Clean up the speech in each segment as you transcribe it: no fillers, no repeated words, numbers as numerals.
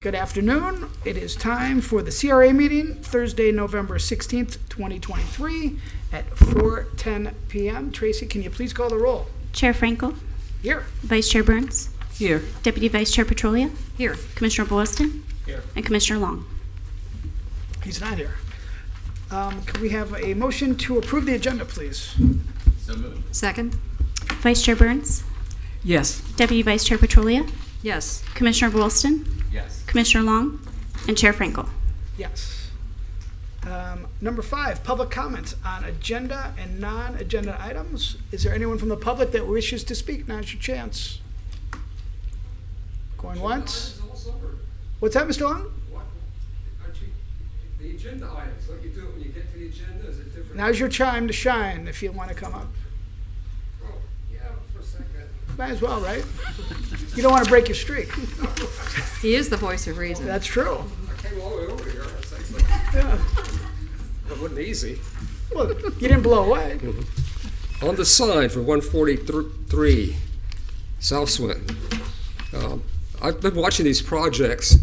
Good afternoon. It is time for the CRA meeting, Thursday, November 16th, 2023 at 4:10 p.m. Tracy, can you please call the roll? Chair Frankel. Here. Vice Chair Burns. Here. Deputy Vice Chair Petrolia. Here. Commissioner Boylston. Here. And Commissioner Long. He's not here. Can we have a motion to approve the agenda, please? So moved. Second? Vice Chair Burns. Yes. Deputy Vice Chair Petrolia. Yes. Commissioner Boylston. Yes. Commissioner Long. And Chair Frankel. Yes. Number 5, public comments on agenda and non-agenda items. Is there anyone from the public that wishes to speak? Now's your chance. Going once? What's that, Mr. Long? The agenda items, what you do when you get to the agenda, is it different? Now's your time to shine if you want to come up. Oh, yeah, for a second. Might as well, right? You don't want to break your streak. He is the voice of reason. That's true. I came all the way over here, I was like, Yeah. it wasn't easy. Well, you didn't blow away. On the sign for 143 South Swinton, I've been watching these projects,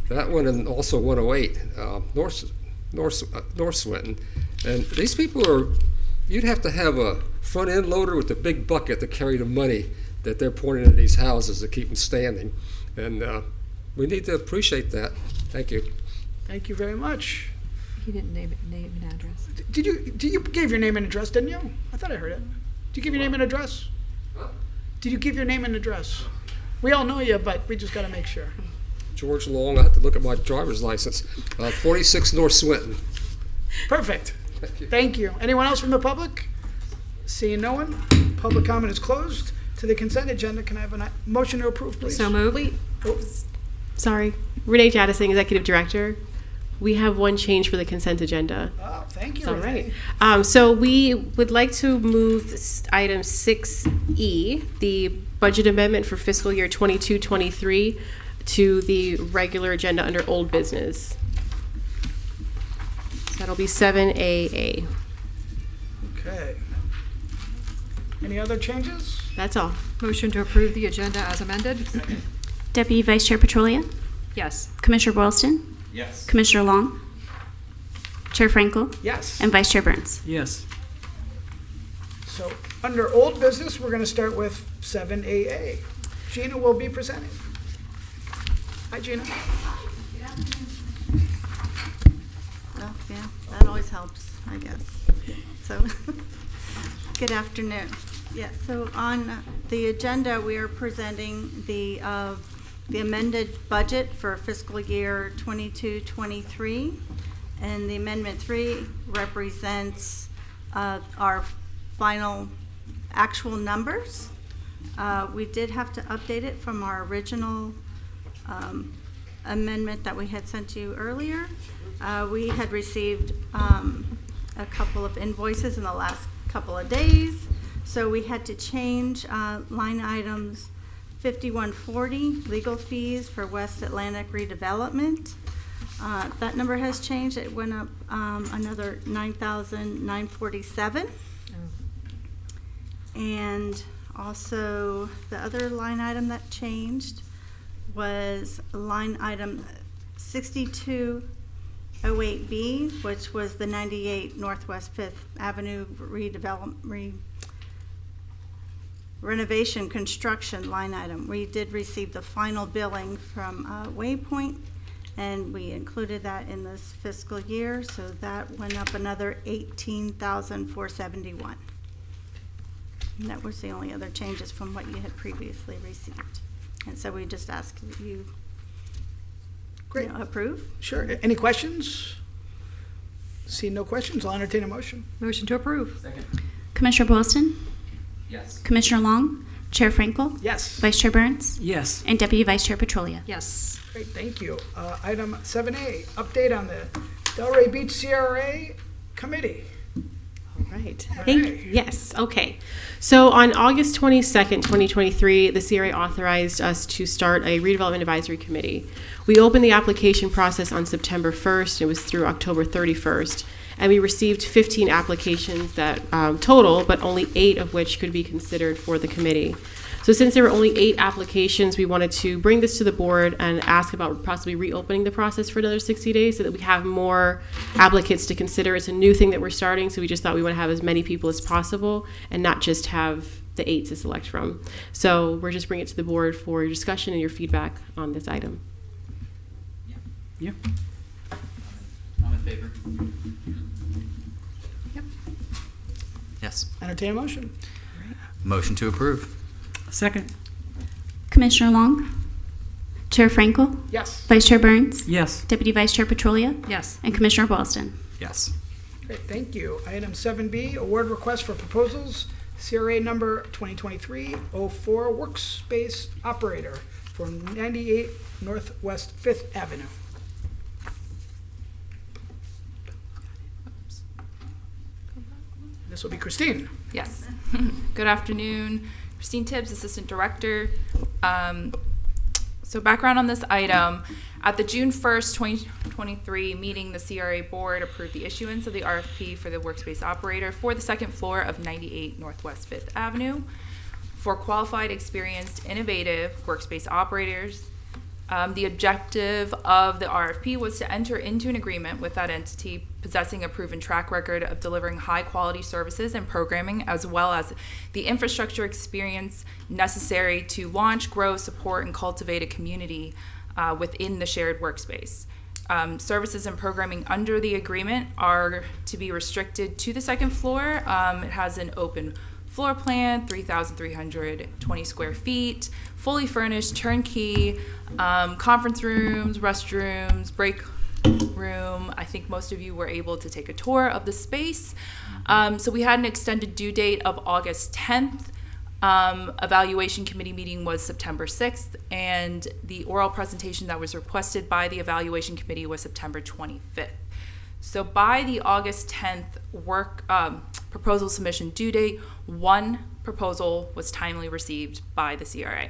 that one and also 108 North Swinton, and these people are, you'd have to have a front end loader with a big bucket to carry the money that they're pouring into these houses to keep them standing, and we need to appreciate that. Thank you. Thank you very much. He didn't name an address. Did you give your name and address, didn't you? I thought I heard it. Did you give your name and address? Huh? Did you give your name and address? We all know you, but we just got to make sure. George Long, I have to look at my driver's license. 46 North Swinton. Perfect. Thank you. Thank you. Anyone else from the public? Seeing no one, public comment is closed. To the consent agenda, can I have a motion to approve, please? So moved. Oh, Sorry, Renee Jaddising, Executive Director. We have one change for the consent agenda. oh, thank you, It's all Renee. right. So we would like to move item 6E, the budget amendment for fiscal year 22-23, to the regular agenda under old business. So that'll be 7AA. Okay. Any other changes? That's all. Motion to approve the agenda as amended? Deputy Vice Chair Petrolia. Yes. Commissioner Boylston. Yes. Commissioner Long. Chair Frankel. Yes. And Vice Chair Burns. Yes. So under old business, we're going to start with 7AA. Gina will be presenting. Hi, Gina. Well, yeah, that always helps, I guess. So, good afternoon. Yeah, so on the agenda, we are presenting the amended budget for fiscal year 22-23, and the Amendment 3 represents our final actual numbers. We did have to update it from our original amendment that we had sent to you earlier. We had received a couple of invoices in the last couple of days, so we had to change line items 5140, legal fees for West Atlantic redevelopment. That number has changed. It went up another $9,947. And also the other line item that changed was line item 6208B, which was the 98 Northwest 5th Avenue renovation construction line item. We did receive the final billing from Waypoint, and we included that in this fiscal year, so that went up another $18,471. And that was the only other changes from what you had previously received. And so we just ask that you, Great. approve. Sure. Any questions? See no questions, I'll entertain a motion. Motion to approve? Second. Commissioner Boylston. Yes. Commissioner Long. Chair Frankel. Yes. Vice Chair Burns. Yes. And Deputy Vice Chair Petrolia. Yes. Great, thank you. Item 7A, update on the Delray Beach CRA Committee. All right. Renee. Yes, okay. So on August 22nd, 2023, the CRA authorized us to start a redevelopment advisory committee. We opened the application process on September 1st. It was through October 31st. and we received 15 applications that total, but only 8 of which could be considered for the committee. So since there were only 8 applications, we wanted to bring this to the board and ask about possibly reopening the process for another 60 days so that we have more applicants to consider. It's a new thing that we're starting, so we just thought we want to have as many people as possible and not just have the 8 to select from. So we're just bringing it to the board for your discussion and your feedback on this item. Yeah. I'm in favor. Yep. Yes. Entertain a motion. Motion to approve. Second. Commissioner Long, Chair Frankel, Yes. Vice Chair Burns, Yes. Deputy Vice Chair Petrolia, Yes. and Commissioner Boylston. Yes. Great, thank you. Item 7B, award request for proposals, CRA number 2023-04 workspace operator for 98 Northwest 5th Avenue. This will be Christine. Yes. Good afternoon. Christine Tibbs, Assistant Director. So background on this item. At the June 1st, 2023 meeting, the CRA board approved the issuance of the RFP for the workspace operator for the second floor of 98 Northwest 5th Avenue for qualified, experienced, innovative workspace operators. The objective of the RFP was to enter into an agreement with that entity possessing a proven track record of delivering high-quality services and programming, as well as the infrastructure experience necessary to launch, grow, support, and cultivate a community within the shared workspace. Services and programming under the agreement are to be restricted to the second floor. It has an open floor plan, 3,320 square feet, fully furnished, turnkey, conference rooms, restrooms, break room. I think most of you were able to take a tour of the space. So we had an extended due date of August 10th. Evaluation committee meeting was September 6th, and the oral presentation that was requested by the evaluation committee was September 25th. So by the August 10th proposal submission due date, one proposal was timely received by the CRA.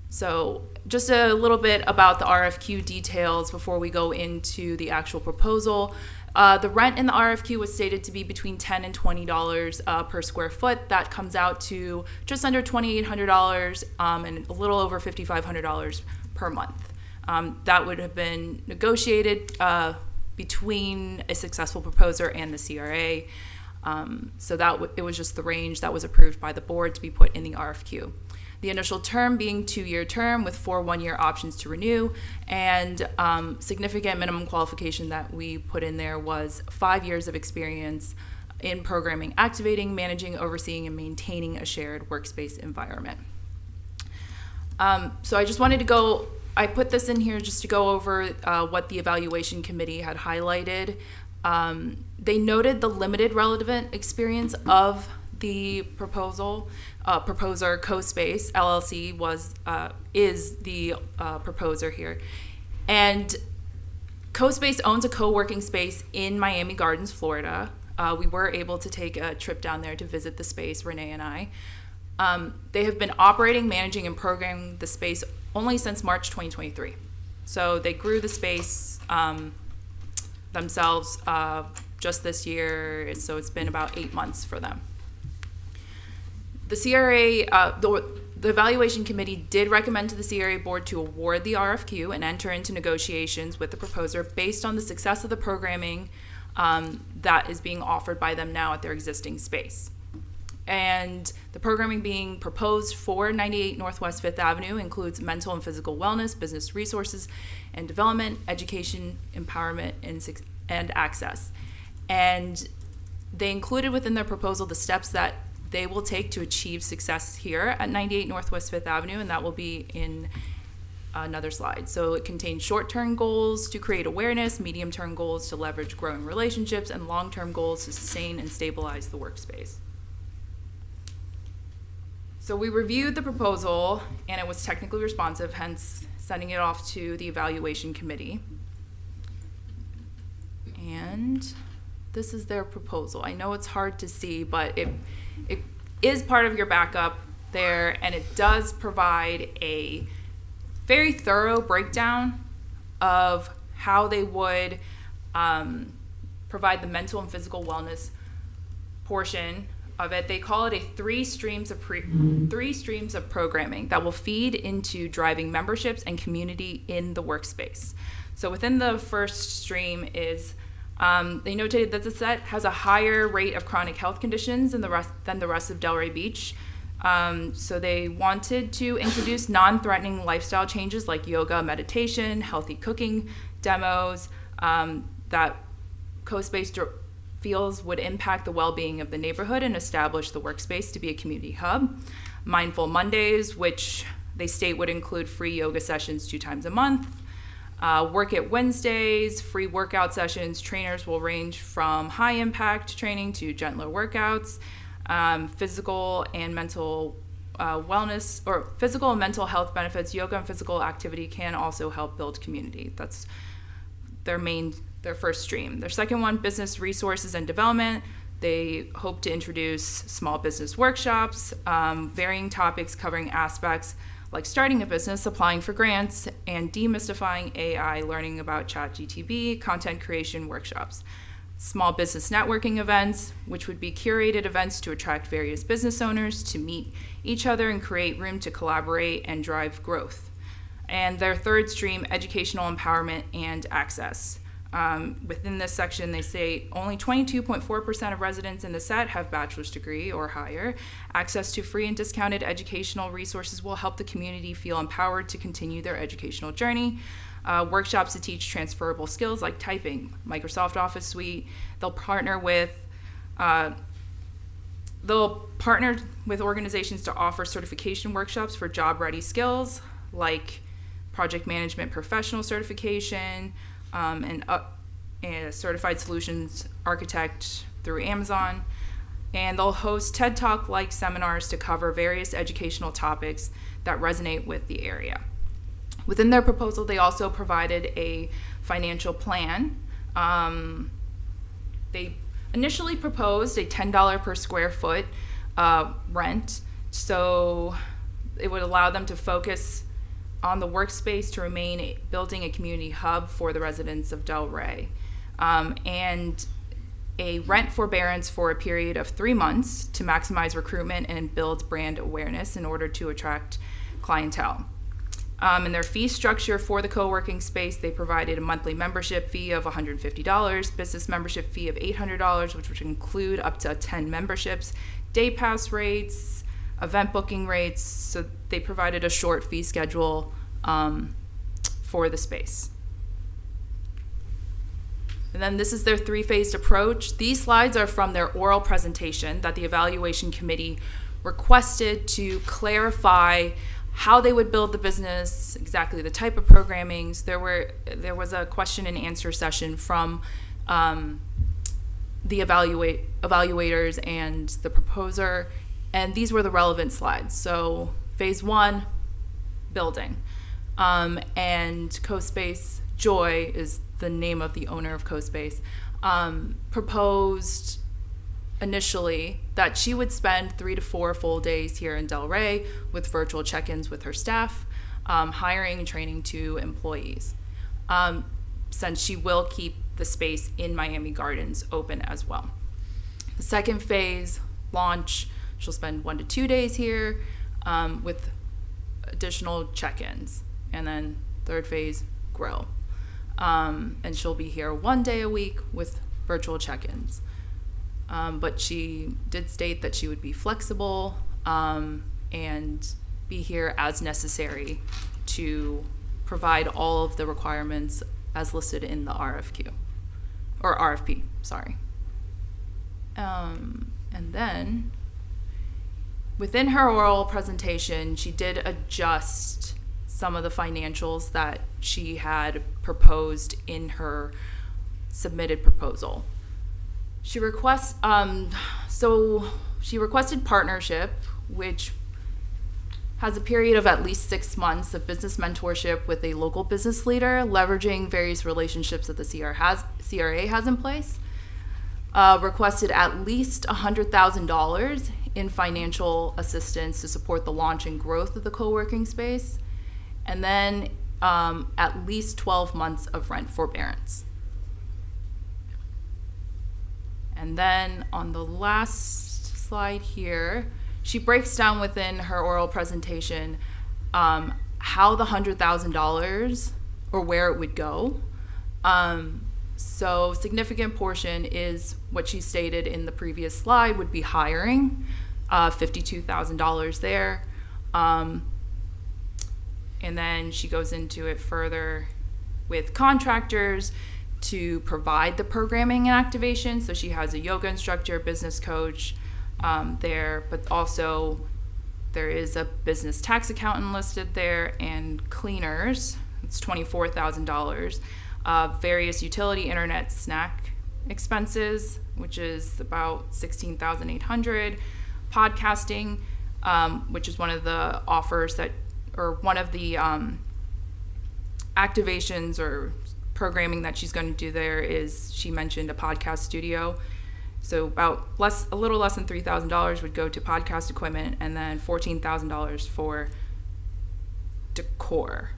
So just a little bit about the RFQ details before we go into the actual proposal. The rent in the RFQ was stated to be between $10 and $20 per square foot. That comes out to just under $2,800 and a little over $5,500 per month. That would have been negotiated between a successful proposer and the CRA. So it was just the range that was approved by the board to be put in the RFQ. The initial term being 2-year term with 4 one-year options to renew, and significant minimum qualification that we put in there was 5 years of experience in programming, activating, managing, overseeing, and maintaining a shared workspace environment. So I just wanted to I put this in here just to go over what the evaluation committee had highlighted. They noted the limited relevant experience of the proposer. CoSpace LLC is the proposer here, and CoSpace owns a co-working space in Miami Gardens, Florida. We were able to take a trip down there to visit the space, Renee and I. They have been operating, managing, and programming the space only since March 2023. So they grew the space themselves just this year, so it's been about 8 months for them. The CRA, the evaluation committee did recommend to the CRA board to award the RFQ and enter into negotiations with the proposer based on the success of the programming that is being offered by them now at their existing space. And the programming being proposed for 98 Northwest 5th Avenue includes mental and physical wellness, business resources and development, education, empowerment, and access. And they included within their proposal the steps that they will take to achieve success here at 98 Northwest 5th Avenue, and that will be in another slide. So it contains short-term goals to create awareness, medium-term goals to leverage growing relationships, and long-term goals to sustain and stabilize the workspace. So we reviewed the proposal, and it was technically responsive, hence sending it off to the evaluation committee. And this is their proposal. I know it's hard to see, but it is part of your backup there, and it does provide a very thorough breakdown of how they would provide the mental and physical wellness portion of it. They call it three streams of programming that will feed into driving memberships and community in the workspace. So within the first stream is they notated that the set has a higher rate of chronic health conditions than the rest of Delray Beach. So they wanted to introduce non-threatening lifestyle changes like yoga, meditation, healthy cooking demos that CoSpace feels would impact the well-being of the neighborhood and establish the workspace to be a community hub. Mindful Mondays, which they state would include free yoga sessions 2 times a month. Work It Wednesdays, free workout sessions. Trainers will range from high-impact training to gentler workouts. Physical and mental wellness, or physical and mental health benefits. Yoga and physical activity can also help build community. That's their first stream. Their second one, business resources and development. They hope to introduce small business workshops, varying topics covering aspects like starting a business, applying for grants, and demystifying AI, learning about ChatGPT, content creation workshops. Small business networking events, which would be curated events to attract various business owners to meet each other and create room to collaborate and drive growth. And their third stream, educational empowerment and access. Within this section, they say only 22.4% of residents in the set have bachelor's degree or higher. Access to free and discounted educational resources will help the community feel empowered to continue their educational journey. Workshops to teach transferable skills like typing, Microsoft Office Suite. They'll partner with organizations to offer certification workshops for job-ready skills like project management professional certification, and a certified solutions architect through Amazon. And they'll host TED Talk-like seminars to cover various educational topics that resonate with the area. Within their proposal, they also provided a financial plan. They initially proposed a $10 per square foot rent, so it would allow them to focus on the workspace to remain building a community hub for the residents of Delray, and a rent forbearance for a period of 3 months to maximize recruitment and build brand awareness in order to attract clientele. In their fee structure for the co-working space, they provided a monthly membership fee of $150, business membership fee of $800, which would include up to 10 memberships, day pass rates, event booking rates. So they provided a short fee schedule for the space. And then this is their 3-phased approach. These slides are from their oral presentation that the evaluation committee requested to clarify how they would build the business, exactly the type of programmings. There was a question and answer session from the evaluators and the proposer, and these were the relevant slides. So phase 1, building, and CoSpace, Joy is the name of the owner of CoSpace, proposed initially that she would spend 3 to 4 full days here in Delray with virtual check-ins with her staff, hiring and training 2 employees, since she will keep the space in Miami Gardens open as well. The second phase, launch, she'll spend 1 to 2 days here with additional check-ins. And then third phase, grow. And she'll be here 1 day a week with virtual check-ins. But she did state that she would be flexible and be here as necessary to provide all of the requirements as listed in the RFQ, or RFP, sorry. And then within her oral presentation, she did adjust some of the financials that she had proposed in her submitted proposal. She requested partnership, which has a period of at least 6 months of business mentorship with a local business leader, leveraging various relationships that the CRA has in place. Requested at least $100,000 in financial assistance to support the launch and growth of the co-working space, and then at least 12 months of rent forbearance. And then on the last slide here, she breaks down within her oral presentation how the $100,000 or where it would go. So significant portion is what she stated in the previous slide would be hiring, $52,000 there. And then she goes into it further with contractors to provide the programming and activation. So she has a yoga instructor, business coach there, but also there is a business tax accountant listed there and cleaners. It's $24,000. Various utility, internet, snack expenses, which is about $16,800. Podcasting, which is one of the offers that, or one of the activations or programming that she's going to do there is, she mentioned a podcast studio. So about a little less than $3,000 would go to podcast equipment, and then $14,000 for decor.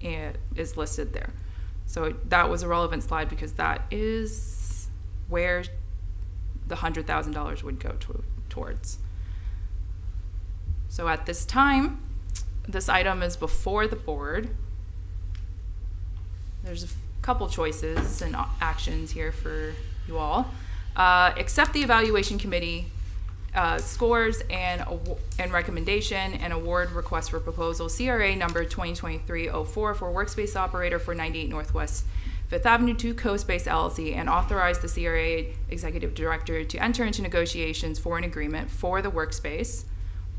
It is listed there. So that was a relevant slide because that is where the $100,000 would go towards. So at this time, this item is before the board. There's a couple choices and actions here for you all. Accept the evaluation committee scores and recommendation and award request for proposal CRA number 2023-04 for workspace operator for 98 Northwest 5th Avenue to CoSpace LLC, and authorize the CRA executive director to enter into negotiations for an agreement for the workspace,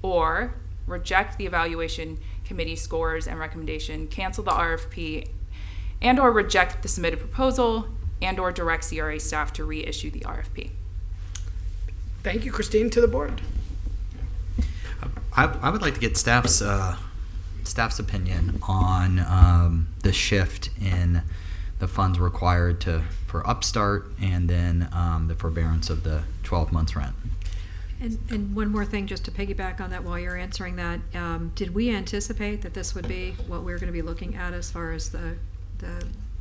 or reject the evaluation committee scores and recommendation, cancel the RFP, and or reject the submitted proposal, and or direct CRA staff to reissue the RFP. Thank you, Christine. To the board. I would like to get staff's opinion on the shift in the funds required for Upstart, and then the forbearance of the 12 months rent. And one more thing, just to piggyback on that while you're answering that, did we anticipate that this would be what we were going to be looking at as far as the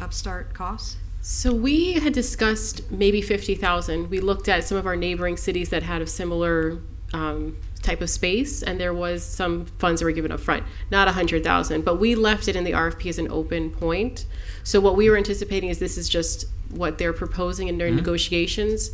Upstart costs? So we had discussed maybe 50,000. We looked at some of our neighboring cities that had a similar type of space, and there was some funds that were given up front, not 100,000, but we left it in the RFP as an open point. So what we were anticipating is this is just what they're proposing in their negotiations.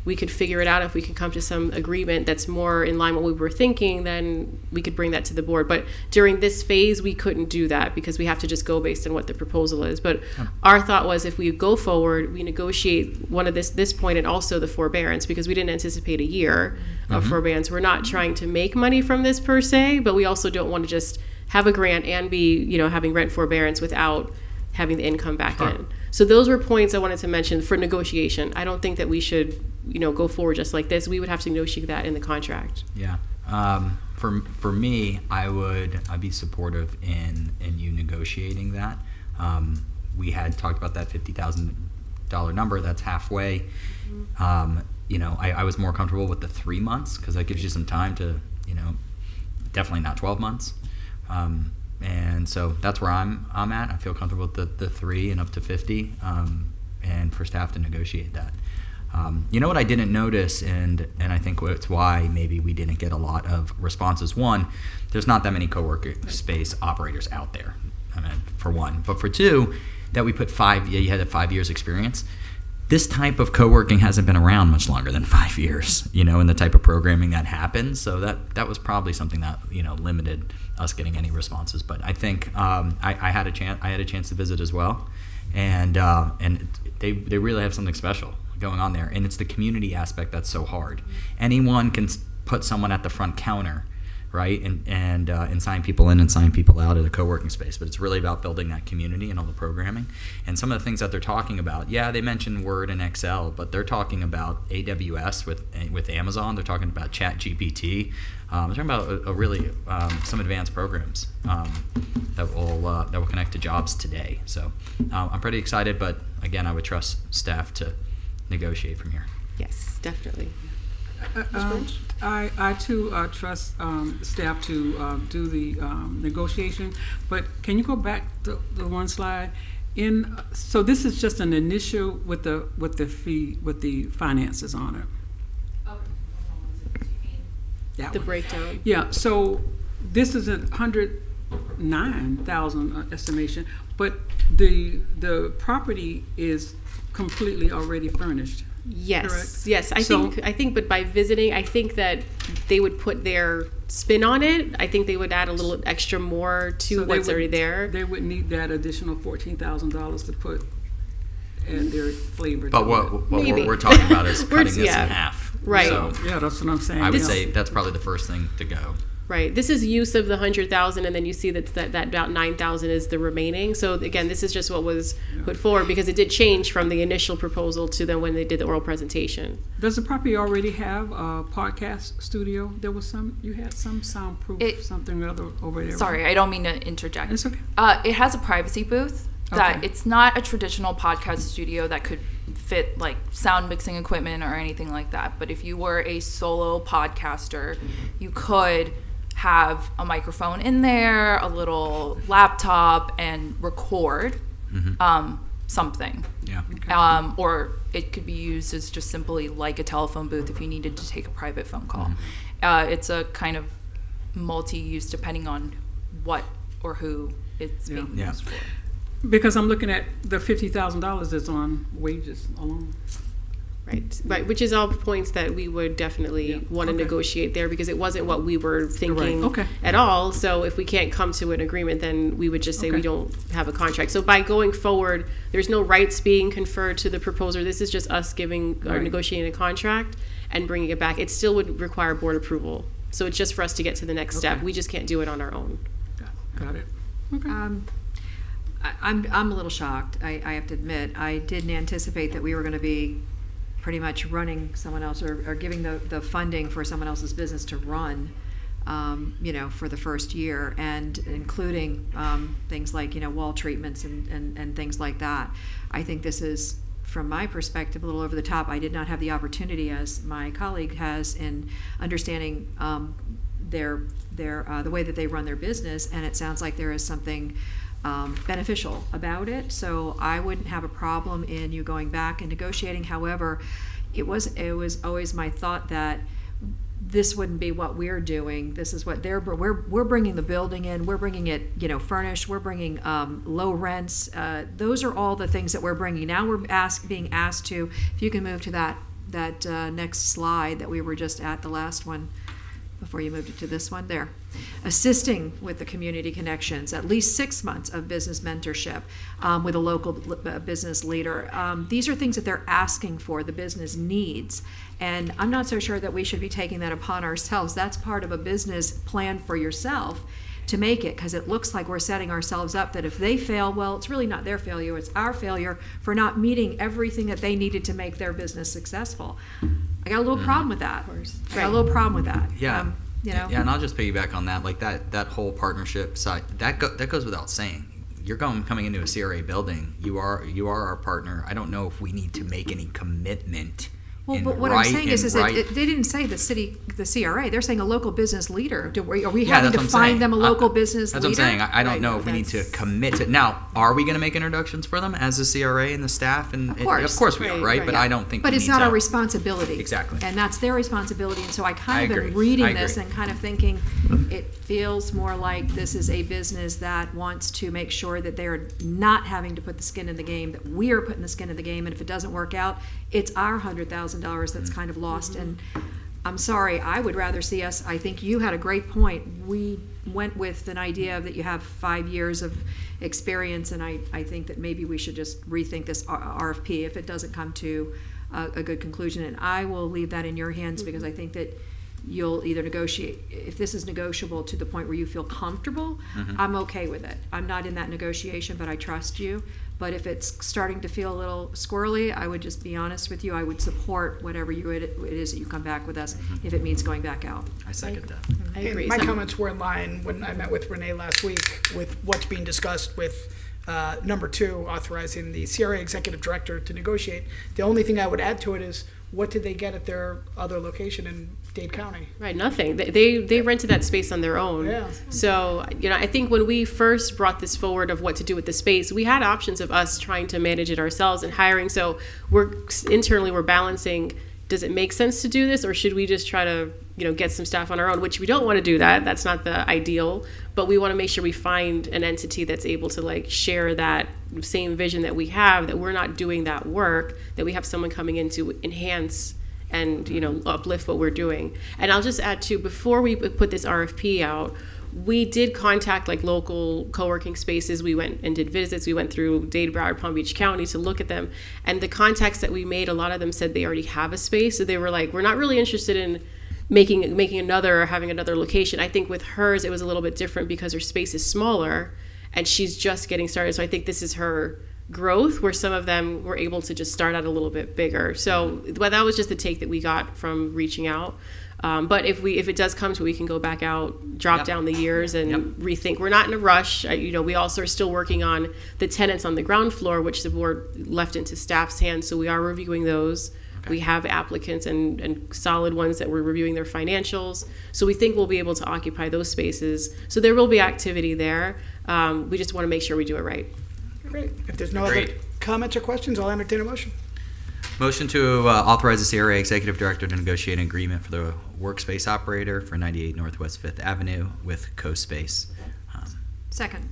We could figure it out. If we could come to some agreement that's more in line with what we were thinking, then we could bring that to the board. But during this phase, we couldn't do that because we have to just go based on what the proposal is. But our thought was, if we go forward, we negotiate one of this point and also the forbearance, because we didn't anticipate a year of forbearance. We're not trying to make money from this per se, but we also don't want to just have a grant and be, having rent forbearance without having the income back in. So those were points I wanted to mention for negotiation. I don't think that we should, go forward just like this. We would have to negotiate that in the contract. Yeah. For me, I'd be supportive in you negotiating that. We had talked about that $50,000 number. That's halfway. I was more comfortable with the 3 months because that gives you some time to, definitely not 12 months. And so that's where I'm at. I feel comfortable with the 3 and up to 50, and for staff to negotiate that. What I didn't notice, and I think it's why maybe we didn't get a lot of responses. One, there's not that many co-working space operators out there, for one. But for two, that we put you had a 5 years experience. This type of co-working hasn't been around much longer than 5 years, and the type of programming that happens. So that was probably something that, limited us getting any responses. But I think I had a chance to visit as well, and they really have something special going on there, and it's the community aspect that's so hard. Anyone can put someone at the front counter, right, and sign people in and sign people out at a co-working space, but it's really about building that community and all the programming. And some of the things that they're talking about, they mention Word and Excel, but they're talking about AWS with Amazon. They're talking about ChatGPT. They're talking about a really some advanced programs that will connect to jobs today. So I'm pretty excited, but again, I would trust staff to negotiate from here. Yes, definitely. I too trust staff to do the negotiation, but can you go back to the one slide? So this is just an initial with the fee, with the finances on it. That The one. breakdown. Yeah, so this is 109,000 estimation, but the property is completely already furnished. Yes, Correct. yes. I So- think, but by visiting, I think that they would put their spin on it. I think they would add a little extra more to So they what's would- already there. They would need that additional $14,000 to add their flavor But to what Maybe. we're talking about is We're- cutting this yeah. in half. Right. So it. Yeah, that's what I'm saying. I would yeah. say that's probably the first thing to go. Right. This is use of the 100,000, and then you see that about 9,000 is the remaining. So again, this is just what was put forward because it did change from the initial proposal to then when they did the oral presentation. Does the property already have a podcast studio? You had some soundproof something or other over there. Sorry, I don't mean to interject. It's okay. It has a privacy booth that Okay. it's not a traditional podcast studio that could fit like sound mixing equipment or anything like that. But if you were a solo podcaster, you could have a microphone in there, a little laptop, and record something. Yeah. Or it could be used as just simply like a telephone booth if you needed to take a private phone call. It's a kind of multi-use depending on what or who it's being Yeah. used for. Because I'm looking at the $50,000 that's on wages alone. Right, which is all points that we would definitely want to Okay. negotiate there because it wasn't what we were thinking Okay. at all. So if we can't come to an agreement, then we would just say we Okay. don't have a contract. So by going forward, there's no rights being conferred to the proposer. This is just us giving or Right. negotiating a contract and bringing it back. It still would require board approval. So it's just for us to get to the next step. Okay. We just can't do it on our own. Got it. Okay. I'm a little shocked, I have to admit. I didn't anticipate that we were going to be pretty much running someone else or giving the funding for someone else's business to run, for the first year, and including things like, wall treatments and things like that. I think this is, from my perspective, a little over the top. I did not have the opportunity, as my colleague has, in understanding the way that they run their business, and it sounds like there is something beneficial about it. So I wouldn't have a problem in you going back and negotiating. However, it was always my thought that this wouldn't be what we're doing. This is what we're bringing the building in. We're bringing it, furnished. We're bringing low rents. Those are all the things that we're bringing. Now we're being asked to. If you can move to that next slide that we were just at, the last one, before you moved it to this one there. Assisting with the community connections, at least 6 months of business mentorship with a local business leader. These are things that they're asking for, the business needs. And I'm not so sure that we should be taking that upon ourselves. That's part of a business plan for yourself to make it, because it looks like we're setting ourselves up that if they fail, well, it's really not their failure, it's our failure for not meeting everything that they needed to make their business successful. I got a little problem with that. I got a little problem with that. Yeah. Yeah, and I'll just piggyback on that. Like that whole partnership side, that goes without saying. You're coming into a CRA building. You are our partner. I don't know if we need to make any commitment. Well, but what I'm saying is that they didn't say the CRA. They're saying a local business leader. Are we having to find them a local business leader? That's what I'm saying. I don't know if we need to commit to. Now, are we going to make introductions for them as the CRA and the staff? And Of course. of course we are, right? But I don't think. But we it's need not to. our responsibility. Exactly. And that's their responsibility. And so I kind of agree. am reading I this agree. and kind of thinking it feels more like this is a business that wants to make sure that they're not having to put the skin in the game, that we are putting the skin in the game. And if it doesn't work out, it's our $100,000 that's kind of lost. And I'm sorry, I would rather see us, I think you had a great point. We went with an idea that you have 5 years of experience, and I think that maybe we should just rethink this RFP if it doesn't come to a good conclusion. And I will leave that in your hands, because I think that you'll either negotiate, if this is negotiable to the point where you feel comfortable, I'm okay with it. I'm not in that negotiation, but I trust you. But if it's starting to feel a little squirrely, I would just be honest with you. I would support whatever it is that you come back with us, if it means going back out. I second that. I agree. My So- comments were in line when I met with Renee last week with what's being discussed with number 2, authorizing the CRA executive director to negotiate. The only thing I would add to it is, what did they get at their other location? And Dade County. Right, nothing. They rented that space on their own. Yeah. So, I think when we first brought this forward of what to do with the space, we had options of us trying to manage it ourselves and hiring. So we're balancing, does it make sense to do this, or should we just try to, get some staff on our own, which we don't want to do that. That's not the ideal, but we want to make sure we find an entity that's able to share that same vision that we have, that we're not doing that work, that we have someone coming in to enhance and uplift what we're doing. And I'll just add too, before we put this RFP out, we did contact local co-working spaces. We went and did visits. We went through Dade, Broward, Palm Beach County to look at them. And the contacts that we made, a lot of them said they already have a space. So they were like, we're not really interested in making another or having another location. I think with hers, it was a little bit different because her space is smaller and she's just getting started. So I think this is her growth, where some of them were able to just start out a little bit bigger. So that was just the take that we got from reaching out. But if it does come to it, we can go back out, drop down the years and rethink. We're not in a rush. We also are still working on the tenants on the ground floor, which the board left into staff's hands. So we are reviewing those. Okay. We have applicants and solid ones that we're reviewing their financials. So we think we'll be able to occupy those spaces. So there will be activity there. We just want to make sure we do it right. Great. If there's no other comments or questions, I'll entertain a motion. Motion to authorize the CRA Executive Director to negotiate an agreement for the workspace operator for 98 Northwest 5th Avenue with CoSpace. Second.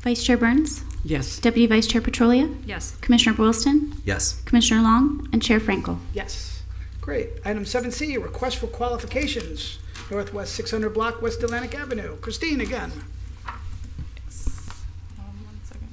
Vice Chair Burns, Yes. Deputy Vice Chair Petrolia, Yes. Commissioner Boylston, Yes. Commissioner Long, and Chair Frankel. Yes. Great. Item 7C, request for qualifications, Northwest 600 Block, West Atlantic Avenue. Christine again. One second.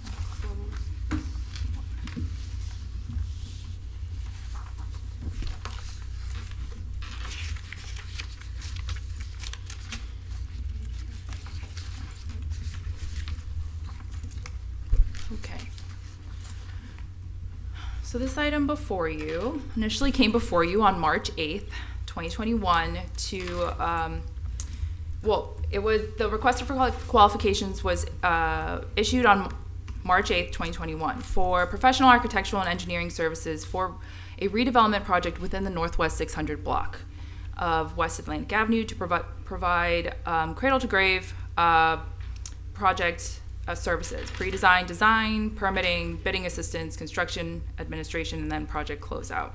Okay. So this item before you initially came before you on March 8th, 2021 to, it was, the request for qualifications was issued on March 8th, 2021 for professional architectural and engineering services for a redevelopment project within the Northwest 600 block of West Atlantic Avenue to provide cradle-to-grave project services, pre-design, design, permitting, bidding assistance, construction administration, and then project closeout.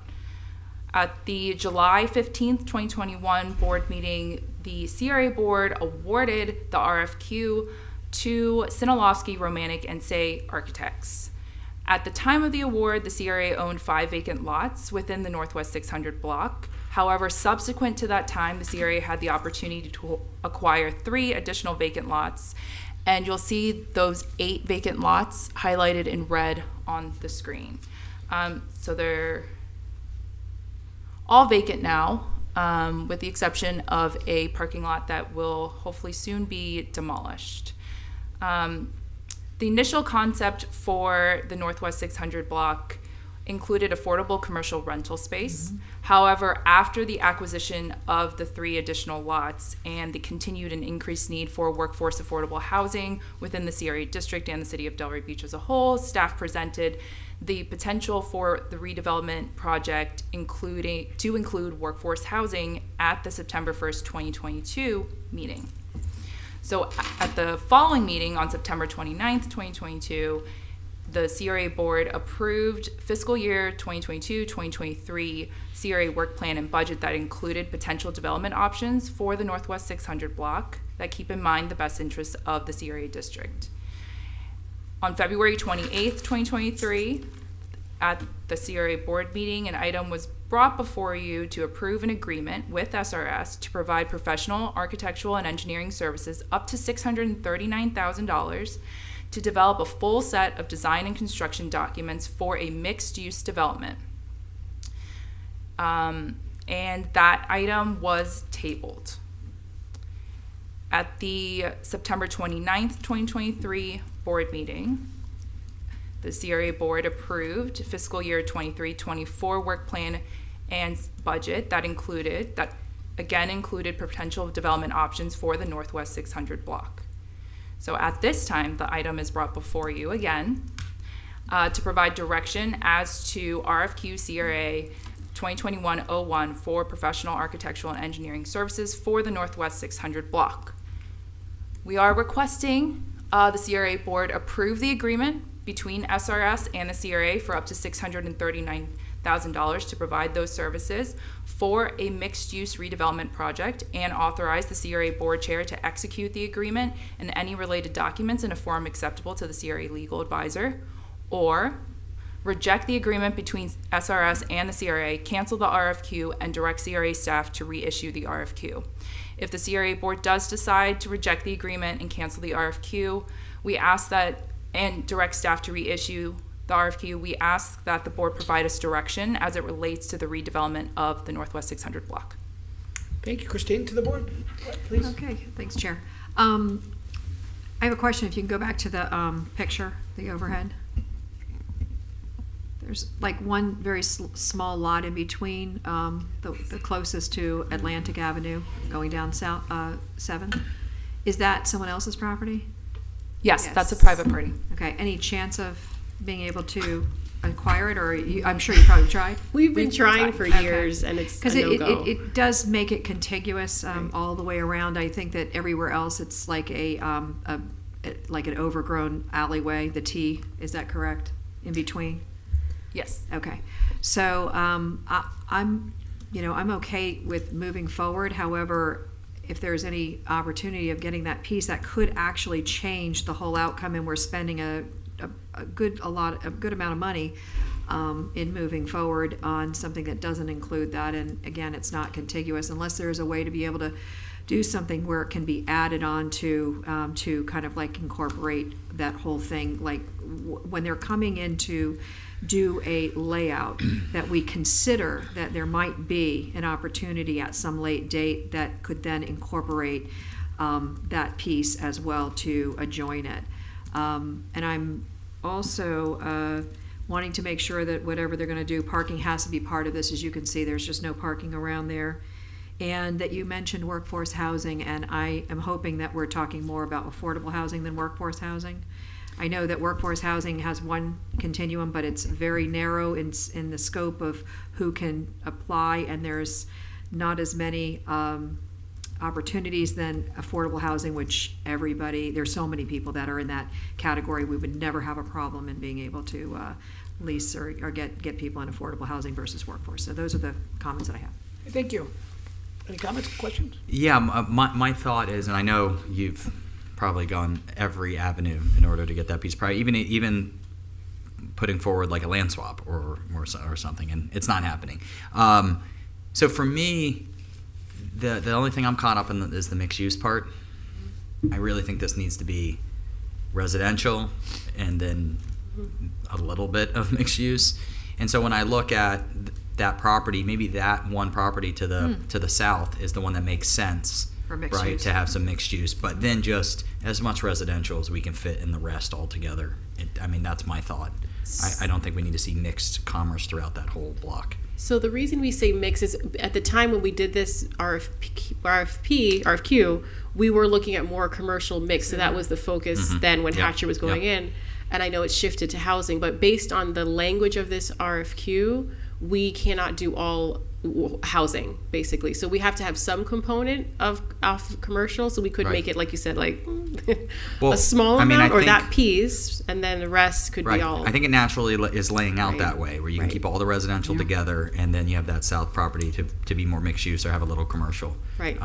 At the July 15th, 2021 board meeting, the CRA board awarded the RFQ to Sinilowski, Romanek, and Say Architects. At the time of the award, the CRA owned 5 vacant lots within the Northwest 600 block. However, subsequent to that time, the CRA had the opportunity to acquire 3 additional vacant lots, and you'll see those 8 vacant lots highlighted in red on the screen. So they're all vacant now, with the exception of a parking lot that will hopefully soon be demolished. The initial concept for the Northwest 600 block included affordable commercial rental space. However, after the acquisition of the 3 additional lots and the continued and increased need for workforce affordable housing within the CRA district and the city of Delray Beach as a whole, staff presented the potential for the redevelopment project to include workforce housing at the September 1st, 2022 meeting. So at the following meeting on September 29th, 2022, the CRA board approved fiscal year 2022-2023 CRA work plan and budget that included potential development options for the Northwest 600 block that keep in mind the best interests of the CRA district. On February 28th, 2023, at the CRA board meeting, an item was brought before you to approve an agreement with SRS to provide professional, architectural, and engineering services up to $639,000 to develop a full set of design and construction documents for a mixed-use development. And that item was tabled. At the September 29th, 2023 board meeting, the CRA board approved fiscal year 23-24 work plan and budget that included potential development options for the Northwest 600 block. So at this time, the item is brought before you again to provide direction as to RFQ CRA 2021-01 for professional architectural and engineering services for the Northwest 600 block. We are requesting the CRA board approve the agreement between SRS and the CRA for up to $639,000 to provide those services for a mixed-use redevelopment project, and authorize the CRA board chair to execute the agreement and any related documents in a form acceptable to the CRA legal advisor, or reject the agreement between SRS and the CRA, cancel the RFQ, and direct CRA staff to reissue the RFQ. If the CRA board does decide to reject the agreement and cancel the RFQ, we ask that, and direct staff to reissue the RFQ, we ask that the board provide us direction as it relates to the redevelopment of the Northwest 600 block. Thank you. Christine, to the board, please. Okay, thanks, Chair. I have a question. If you can go back to the picture, the overhead. There's like one very small lot in between, the closest to Atlantic Avenue, going down South 7th. Is that someone else's property? Yes, that's a private party. Okay, any chance of being able to acquire it, or I'm sure you probably tried? We've been trying for Okay. years, and it's Because a no-go. it does make it contiguous all the way around. I think that everywhere else it's like like an overgrown alleyway. The T, is that correct? In between. Yes. Okay, so I'm okay with moving forward. However, if there's any opportunity of getting that piece, that could actually change the whole outcome, and we're spending a good amount of money in moving forward on something that doesn't include that. And again, it's not contiguous unless there's a way to be able to do something where it can be added on to kind of like incorporate that whole thing. Like when they're coming in to do a layout, that we consider that there might be an opportunity at some late date that could then incorporate that piece as well to adjoin it. And I'm also wanting to make sure that whatever they're going to do, parking has to be part of this. As you can see, there's just no parking around there. And that you mentioned workforce housing, and I am hoping that we're talking more about affordable housing than workforce housing. I know that workforce housing has one continuum, but it's very narrow in the scope of who can apply, and there's not as many opportunities than affordable housing, which there's so many people that are in that category. We would never have a problem in being able to lease or get people in affordable housing versus workforce. So those are the comments that I have. Thank you. Any comments, questions? Yeah, my thought is, and I know you've probably gone every avenue in order to get that piece, probably even putting forward like a land swap or something, and it's not happening. So for me, the only thing I'm caught up in is the mixed use part. I really think this needs to be residential and then a little bit of mixed use. And so when I look at that property, maybe that one property to the south is the one that makes sense, For mixed right? use. To have some mixed use, but then just as much residential as we can fit in the rest altogether. That's my thought. I don't think we need to see mixed commerce throughout that whole block. So the reason we say mix is at the time when we did this RFQ, we were looking at more commercial mix. So that was the focus then when Yep. Hatcher was going in. And I know it's shifted to housing, but based on the language of this RFQ, we cannot do all housing, basically. So we have to have some component of commercial. So we could Right. make it, like you said, like Well, a small I mean, amount I or think- that piece, and then the rest could Right. be all. I think it naturally is laying out Right. that way, where you can Right. keep all the residential together, and then you have that south property to be more mixed use or have a little commercial. Right.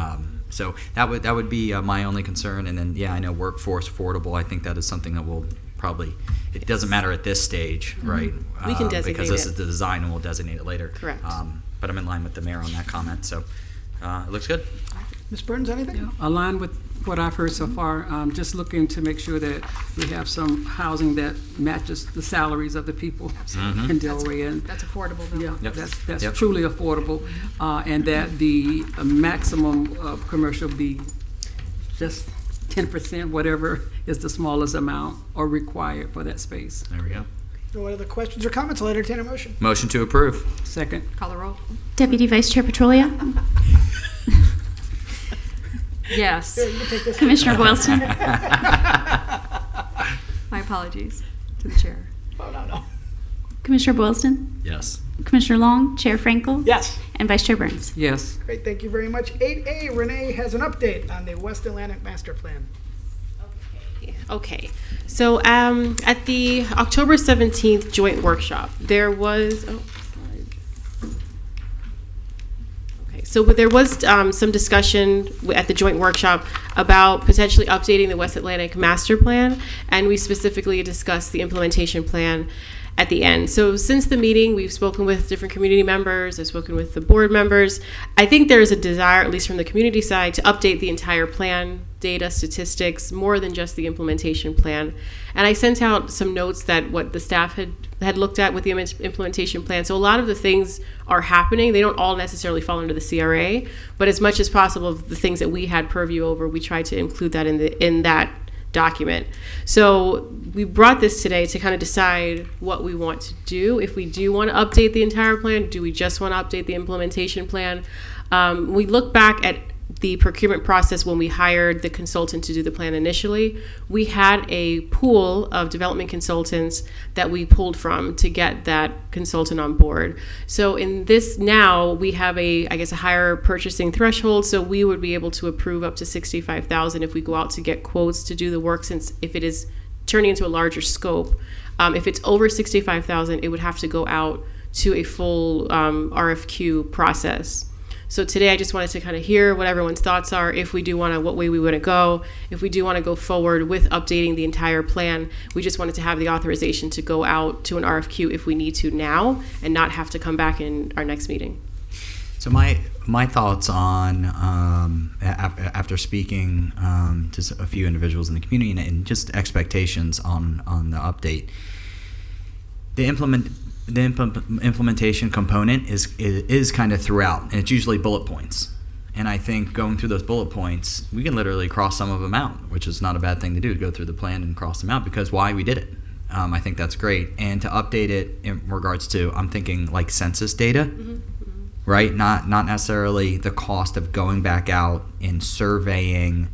So that would be my only concern. And then I know workforce affordable. I think that is something that will probably. It doesn't matter at this stage, right? We can designate because this it. is the design, and we'll designate it later. Correct. But I'm in line with the mayor on that comment, so it looks good. Ms. Burns, anything? Aligned with what I've heard so far, just looking to make sure that we have some housing that matches the salaries of the people in Delray. And That's affordable, though. yeah, Yep. that's Yep. truly affordable, and that the maximum of commercial be just 10%, whatever is the smallest amount or required for that space. There we go. No other questions or comments? I'll entertain a motion. Motion to approve. Second. Call the roll. Deputy Vice Chair Petrolia, Yes. Here, you can take this. Commissioner Boylston, My apologies to the chair. Oh, no. Commissioner Boylston, Yes. Commissioner Long, Chair Frankel, Yes. and Vice Chair Burns. Yes. Great, thank you very much. 8A, Renee has an update on the West Atlantic Master Plan. Okay, so at the October 17th joint workshop, there was, so there was some discussion at the joint workshop about potentially updating the West Atlantic Master Plan, and we specifically discussed the implementation plan at the end. So since the meeting, we've spoken with different community members, I've spoken with the board members. I think there is a desire, at least from the community side, to update the entire plan, data, statistics, more than just the implementation plan. And I sent out some notes that what the staff had looked at with the implementation plan. So a lot of the things are happening. They don't all necessarily fall under the CRA, but as much as possible, the things that we had purview over, we tried to include that in that document. So we brought this today to kind of decide what we want to do. If we do want to update the entire plan, do we just want to update the implementation plan? We look back at the procurement process when we hired the consultant to do the plan initially. We had a pool of development consultants that we pulled from to get that consultant on board. So in this now, we have a higher purchasing threshold, so we would be able to approve up to $65,000 if we go out to get quotes to do the work, since if it is turning into a larger scope. If it's over $65,000, it would have to go out to a full RFQ process. So today I just wanted to kind of hear what everyone's thoughts are, if we do want to, what way we want to go. If we do want to go forward with updating the entire plan, we just wanted to have the authorization to go out to an RFQ if we need to now and not have to come back in our next meeting. So my thoughts on after speaking to a few individuals in the community and just expectations on the update, the implementation component is kind of throughout, and it's usually bullet points. And I think going through those bullet points, we can literally cross some of them out, which is not a bad thing to do, to go through the plan and cross them out, because why we did it. I think that's great. And to update it in regards to, I'm thinking like census data, right? Not necessarily the cost of going back out and surveying.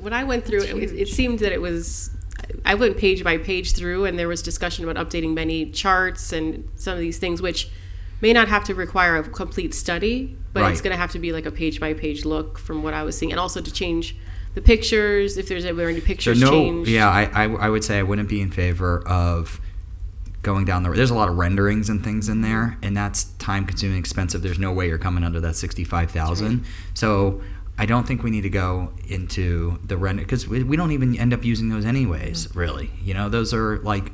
When I went through it seemed that it was, I went page by page through, and there was discussion about updating many charts and some of these things, which may not have to require a complete study, but Right. It's going to have to be like a page by page look from what I was seeing, and also to change the pictures if there's ever any pictures changed. Yeah, I would say I wouldn't be in favor of going down the. There's a lot of renderings and things in there, and that's time consuming, expensive. There's no way you're coming under that 65,000. So I don't think we need to go into the render, because we don't even end up using those anyways, really. You know, those are like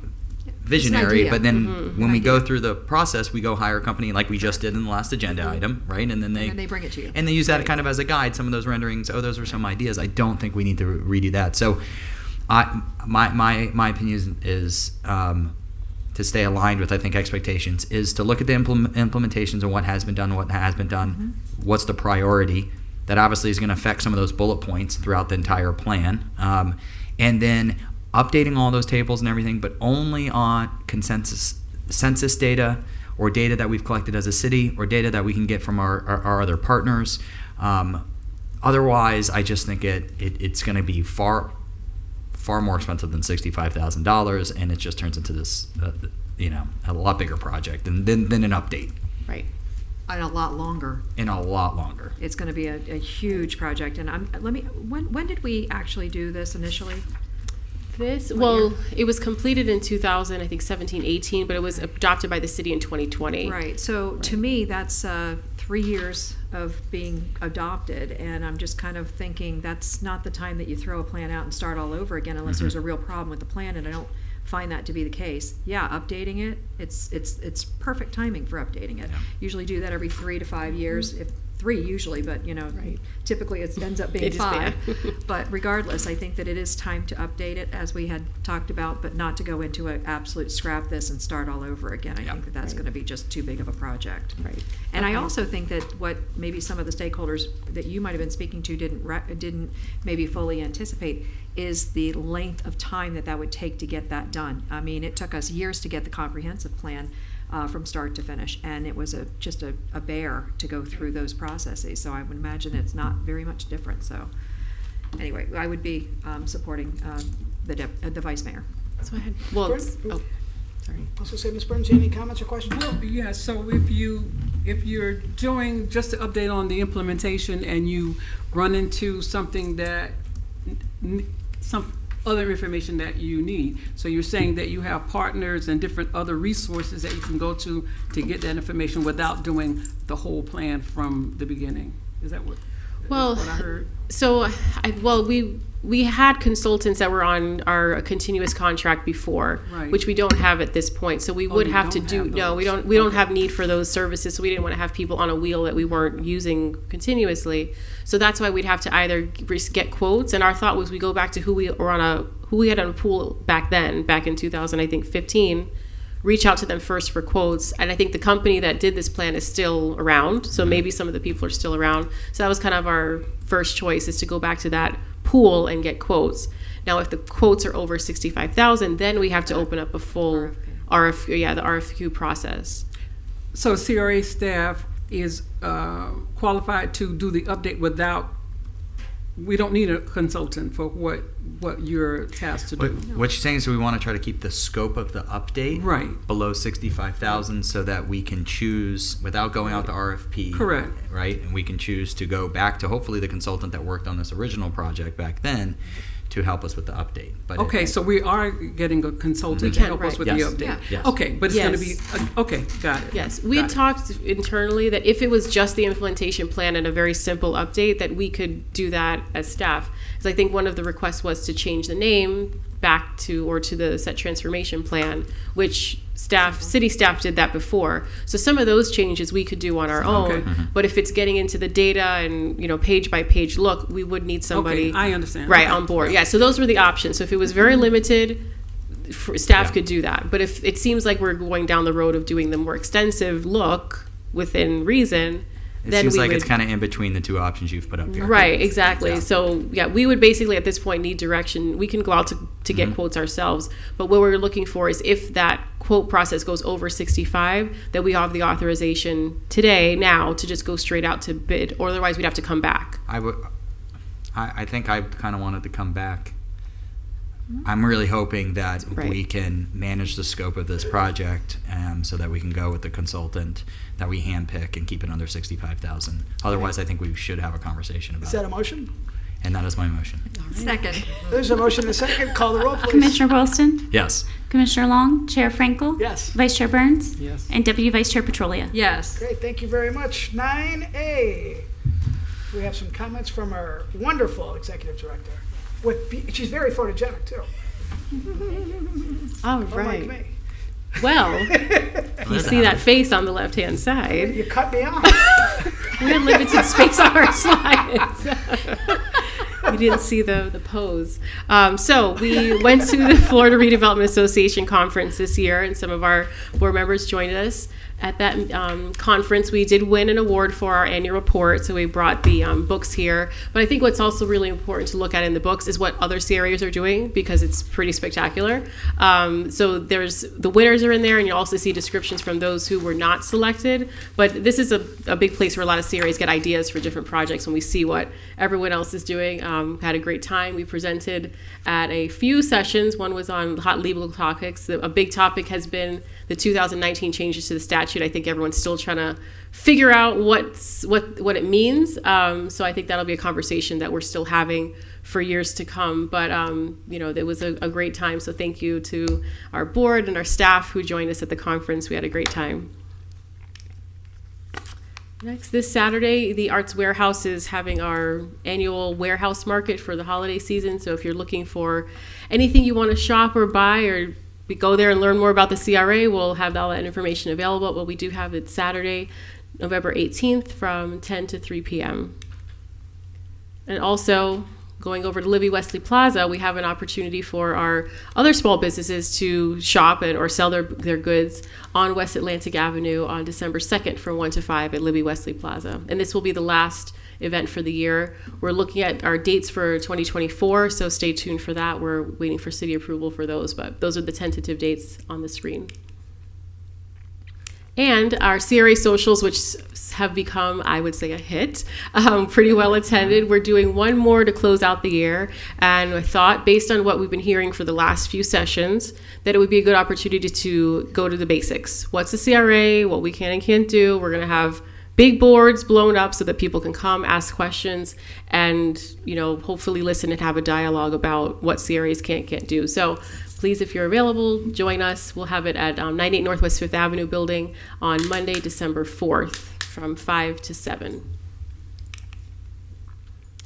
visionary, idea. but then when we go through the process, we go hire a company like we just did in the last agenda item, right? And then they bring it to you. And they use that kind of as a guide, some of those renderings. Oh, those are some ideas. I don't think we need to redo that. So my opinion is to stay aligned with, I think, expectations, is to look at the implementations and what has been done, what's the priority. That obviously is going to affect some of those bullet points throughout the entire plan. And then updating all those tables and everything, but only on census data or data that we've collected as a city or data that we can get from our other partners. Otherwise, I just think it's going to be far more expensive than $65,000, and it just turns into this, a lot bigger project than an update. Right. And a lot longer. It's going to be a huge project. And when did we actually do this initially? It was completed in 2000, I think 17, 18, but it was adopted by the city in 2020. Right. So to me, that's 3 years of being adopted, and I'm just kind of thinking that's not the time that you throw a plan out and start all over again unless there's a real problem with the plan, and I don't find that to be the case. Yeah, updating it, it's perfect timing for updating it. Yeah. Usually do that every 3 to 5 years, if 3 usually, but Right. typically it ends up being It is 5. there. But regardless, I think that it is time to update it as we had talked about, but not to go into an absolute scrap this and start all over again. I Yeah. think that that's Right. going to be just too big of a project. Right. And I Okay. also think that what maybe some of the stakeholders that you might have been speaking to didn't maybe fully anticipate is the length of time that would take to get that done. I mean, it took us years to get the comprehensive plan from start to finish, and it was just a bear to go through those processes. So I would imagine it's not very much different. So anyway, I would be supporting the vice mayor. So I had, Also say, Ms. Burns, any comments or questions? Well, yeah, so if you're doing, just to update on the implementation and you run into something that, some other information that you need, so you're saying that you have partners and different other resources that you can go to get that information without doing the whole plan from the beginning? Is that what, Well, is what I heard? So, we had consultants that were on our continuous contract before, Right. which we don't have at this point. So we would you have to don't do, have no, we those. don't have need for those services. So we didn't want to have people on a wheel that we weren't using continuously. So that's why we'd have to either get quotes. And our thought was we go back to who we had on a pool back then, back in 2015. Reach out to them first for quotes. And I think the company that did this plan is still around. So maybe some of the people are still around. So that was kind of our first choice, is to go back to that pool and get quotes. Now, if the quotes are over 65,000, then we have to open up a full RFQ, the RFQ process. So CRA staff is qualified to do the update without, we don't need a consultant for what you're tasked to do. What you're saying is we want to try to keep the scope of the update Right. below 65,000 so that we can choose without going out to RFP. Correct. Right? And we can choose to go back to hopefully the consultant that worked on this original project back then to help us with the update. But Okay, so we are getting a consultant We to can, help us right. with Yes. the update. Yeah. Yes. Okay, but it's going to be, Yes. okay, got it. Yes, we had Got it. talked internally that if it was just the implementation plan and a very simple update, that we could do that as staff. Because I think one of the requests was to change the name back to the set transformation plan, which city staff did that before. So some of those changes we could do on our own. Okay. But if it's getting into the data and page by page look, we would need somebody Okay, I understand. right Okay. on board. Yeah, so those were the options. So if it was very limited, staff Yeah. could do that. But if it seems like we're going down the road of doing the more extensive look within reason, it then seems we like would, it's kind of in between the two options you've put up here. right, exactly. Yeah. So yeah, we would basically at this point need direction. We can go out to get quotes ourselves, but what we're looking for is if that quote process goes over 65, that we have the authorization now to just go straight out to bid, or otherwise we'd have to come back. I think I kind of wanted to come back. I'm really hoping that Right. we can manage the scope of this project so that we can go with the consultant that we handpick and keep it under 65,000. Otherwise, I think we should have a conversation Is about that it. a motion? And that is my motion. Second. There's a motion and a second. Call the roll, please. Commissioner Wilson, Yes. Commissioner Long, Chair Frankel, Yes. Vice Chair Burns, Yes. and Deputy Vice Chair Petrolia. Yes. Great, thank you very much. 9A. We have some comments from our wonderful executive director. She's very photogenic, too. All Unlike right. me. Well, you see that face on the left-hand side. You cut me off. We had limited space on our slides. You didn't see the pose. So we went to the Florida Redevelopment Association conference this year, and some of our board members joined us. At that conference, we did win an award for our annual report, so we brought the books here. But I think what's also really important to look at in the books is what other CRAs are doing, because it's pretty spectacular. So the winners are in there, and you'll also see descriptions from those who were not selected. But this is a big place where a lot of CRAs get ideas for different projects when we see what everyone else is doing. Had a great time. We presented at a few sessions. One was on hot legal topics. A big topic has been the 2019 changes to the statute. I think everyone's still trying to figure out what it means. So I think that'll be a conversation that we're still having for years to come. But it was a great time. So thank you to our board and our staff who joined us at the conference. We had a great time. Next, this Saturday, the Arts Warehouse is having our annual warehouse market for the holiday season. So if you're looking for anything you want to shop or buy, or we go there and learn more about the CRA, we'll have all that information available. But we do have it Saturday, November 18th from 10 to 3 p.m. And also, going over to Libby Wesley Plaza, we have an opportunity for our other small businesses to shop or sell their goods on West Atlantic Avenue on December 2nd from 1 to 5 at Libby Wesley Plaza. And this will be the last event for the year. We're looking at our dates for 2024, so stay tuned for that. We're waiting for city approval for those, but those are the tentative dates on the screen. And our CRA socials, which have become, I would say, a hit, pretty well attended. We're doing one more to close out the year. And I thought, based on what we've been hearing for the last few sessions, that it would be a good opportunity to go to the basics. What's a CRA? What we can and can't do. We're going to have big boards blown up so that people can come ask questions and, hopefully listen and have a dialogue about what CRAs can't do. So please, if you're available, join us. We'll have it at 98 Northwest 5th Avenue building on Monday, December 4th from 5 to 7.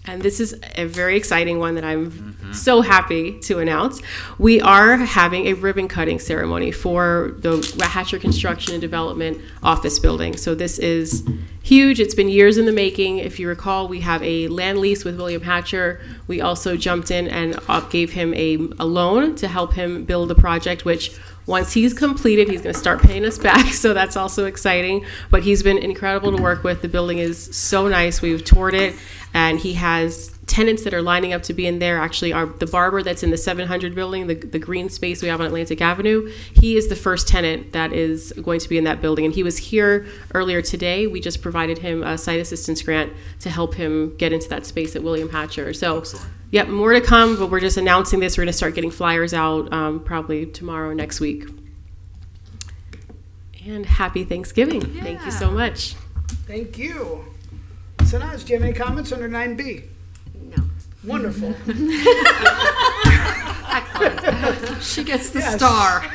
And this is a very exciting one that I'm so happy to announce. We are having a ribbon cutting ceremony for the Hatcher Construction and Development office building. So this is huge. It's been years in the making. If you recall, we have a land lease with William Hatcher. We also jumped in and gave him a loan to help him build the project, which once he's completed, he's going to start paying us back. So that's also exciting. But he's been incredible to work with. The building is so nice. We've toured it. And he has tenants that are lining up to be in there. Actually, the barber that's in the 700 building, the green space we have on Atlantic Avenue, he is the first tenant that is going to be in that building. And he was here earlier today. We just provided him a site assistance grant to help him get into that space at William Hatcher. So, yep, more to come, but we're just announcing this. We're going to start getting flyers out probably tomorrow or next week. And happy Thanksgiving. Yeah. Thank you so much. Thank you. Sanaz, do you have any comments under 9B? No. Wonderful. Excellent. She gets the Yes. star.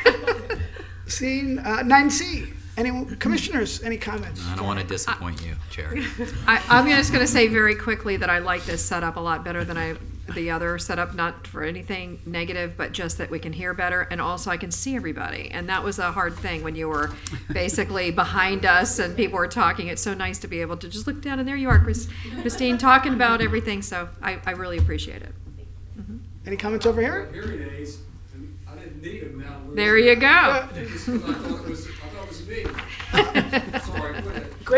Seeing 9C. Any commissioners, any comments? I don't want to disappoint you, Chair. I'm just going to say very quickly that I like this setup a lot better than the other setup, not for anything negative, but just that we can hear better, and also I can see everybody. And that was a hard thing when you were basically behind us and people were talking. It's so nice to be able to just look down, and there you are, Christine, talking about everything. So I really appreciate it. Any comments over here? Hearing aids, and I didn't need them now. There you go. Just 'cause I thought it was me. Sorry, go ahead.